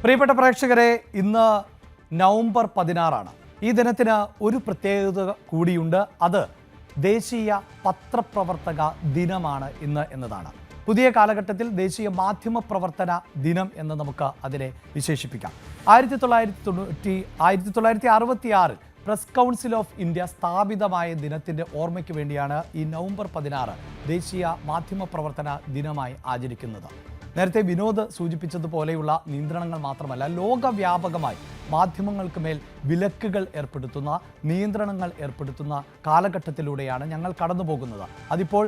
പ്രിയപ്പെട്ട പ്രേക്ഷകരെ, ഇന്ന് നവംബർ 16 ഈ ദിനത്തിന് ഒരു പ്രത്യേകത കൂടിയുണ്ട്. അത് ദേശീയ പത്രപ്രവർത്തക ദിനമാണ് ഇന്ന് എന്നതാണ്. പുതിയ കാലഘട്ടത്തിൽ ദേശീയ മാധ്യമ പ്രവർത്തന ദിനം എന്ന് നമുക്ക് അതിനെ വിശേഷിപ്പിക്കാം. 1966 പ്രസ് കൗൺസിൽ ഓഫ് ഇന്ത്യ സ്ഥാപിതമായ ദിനത്തിൻ്റെ ഓർമ്മയ്ക്ക് വേണ്ടിയാണ് ഈ നവംബർ 16 ദേശീയ മാധ്യമ പ്രവർത്തന ദിനമായി ആചരിക്കുന്നത്. നേരത്തെ വിനോദ് സൂചിപ്പിച്ചതുപോലെയുള്ള നിയന്ത്രണങ്ങൾ മാത്രമല്ല, ലോകവ്യാപകമായി മാധ്യമങ്ങൾക്ക് മേൽ വിലക്കുകൾ ഏർപ്പെടുത്തുന്ന, നിയന്ത്രണങ്ങൾ ഏർപ്പെടുത്തുന്ന കാലഘട്ടത്തിലൂടെയാണ് ഞങ്ങൾ കടന്നു പോകുന്നത്. അതിപ്പോൾ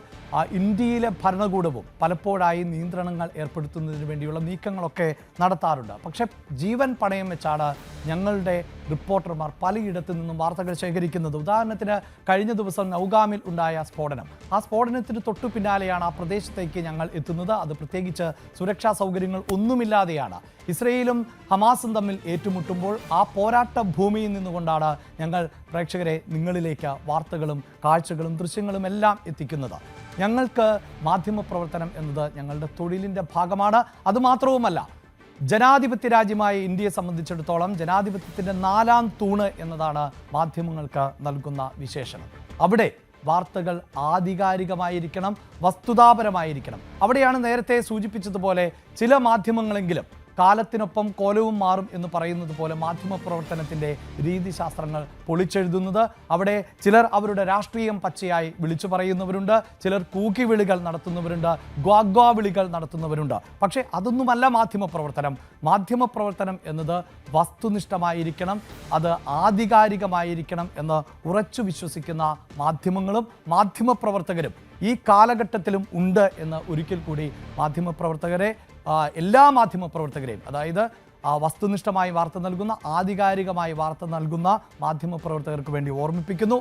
ഇന്ത്യയിലെ ഭരണകൂടവും പലപ്പോഴായി നിയന്ത്രണങ്ങൾ ഏർപ്പെടുത്തുന്നതിന് വേണ്ടിയുള്ള നീക്കങ്ങളൊക്കെ നടത്താറുണ്ട്. പക്ഷേ ജീവൻ പണയം വെച്ചാണ് ഞങ്ങളുടെ റിപ്പോർട്ടർമാർ പലയിടത്തു നിന്നും വാർത്തകൾ ശേഖരിക്കുന്നത്. ഉദാഹരണത്തിന്, കഴിഞ്ഞ ദിവസം നൗഗാമിൽ ഉണ്ടായ സ്ഫോടനം, ആ സ്ഫോടനത്തിന് തൊട്ടു പിന്നാലെയാണ് ആ പ്രദേശത്തേക്ക് ഞങ്ങൾ എത്തുന്നത്. അത് പ്രത്യേകിച്ച് സുരക്ഷാ സൗകര്യങ്ങൾ ഒന്നുമില്ലാതെയാണ്. ഇസ്രയേലും ഹമാസും തമ്മിൽ ഏറ്റുമുട്ടുമ്പോൾ ആ പോരാട്ട ഭൂമിയിൽ നിന്നുകൊണ്ടാണ് ഞങ്ങൾ പ്രേക്ഷകരെ നിങ്ങളിലേക്ക് വാർത്തകളും കാഴ്ചകളും ദൃശ്യങ്ങളും എല്ലാം എത്തിക്കുന്നത്. ഞങ്ങൾക്ക് മാധ്യമപ്രവർത്തനം എന്നത് ഞങ്ങളുടെ തൊഴിലിൻ്റെ ഭാഗമാണ്. അതുമാത്രവുമല്ല, ജനാധിപത്യ രാജ്യമായ ഇന്ത്യയെ സംബന്ധിച്ചിടത്തോളം ജനാധിപത്യത്തിൻ്റെ 4ാം തൂണ് എന്നതാണ് മാധ്യമങ്ങൾക്ക് നൽകുന്ന വിശേഷണം. അവിടെ വാർത്തകൾ ആധികാരികമായിരിക്കണം, വസ്തുതാപരമായിരിക്കണം. അവിടെയാണ് നേരത്തെ സൂചിപ്പിച്ചതുപോലെ ചില മാധ്യമങ്ങളെങ്കിലും കാലത്തിനൊപ്പം കോലവും മാറും എന്ന് പറയുന്നത് പോലെ മാധ്യമപ്രവർത്തനത്തിൻ്റെ രീതിശാസ്ത്രങ്ങൾ പൊളിച്ചെഴുതുന്നത്. അവിടെ ചിലർ അവരുടെ രാഷ്ട്രീയം പച്ചയായി വിളിച്ചു പറയുന്നവരുണ്ട്, ചിലർ കൂക്കി വിളികൾ നടത്തുന്നവരുണ്ട്, ഗ്വാഗ്വാ വിളികൾ നടത്തുന്നവരുണ്ട്. പക്ഷേ അതൊന്നുമല്ല മാധ്യമപ്രവർത്തനം. മാധ്യമപ്രവർത്തനം എന്നത് വസ്തുനിഷ്ഠമായിരിക്കണം, അത് ആധികാരികമായിരിക്കണം എന്ന് ഉറച്ചു വിശ്വസിക്കുന്ന മാധ്യമങ്ങളും മാധ്യമപ്രവർത്തകരും ഈ കാലഘട്ടത്തിലും ഉണ്ട് എന്ന് ഒരിക്കൽ കൂടി എല്ലാ മാധ്യമപ്രവർത്തകരെയും, അതായത് വസ്തുനിഷ്ഠമായി വാർത്ത നൽകുന്ന, ആധികാരികമായി വാർത്ത നൽകുന്ന മാധ്യമപ്രവർത്തകർക്ക് വേണ്ടി ഓർമ്മിപ്പിക്കുന്നു.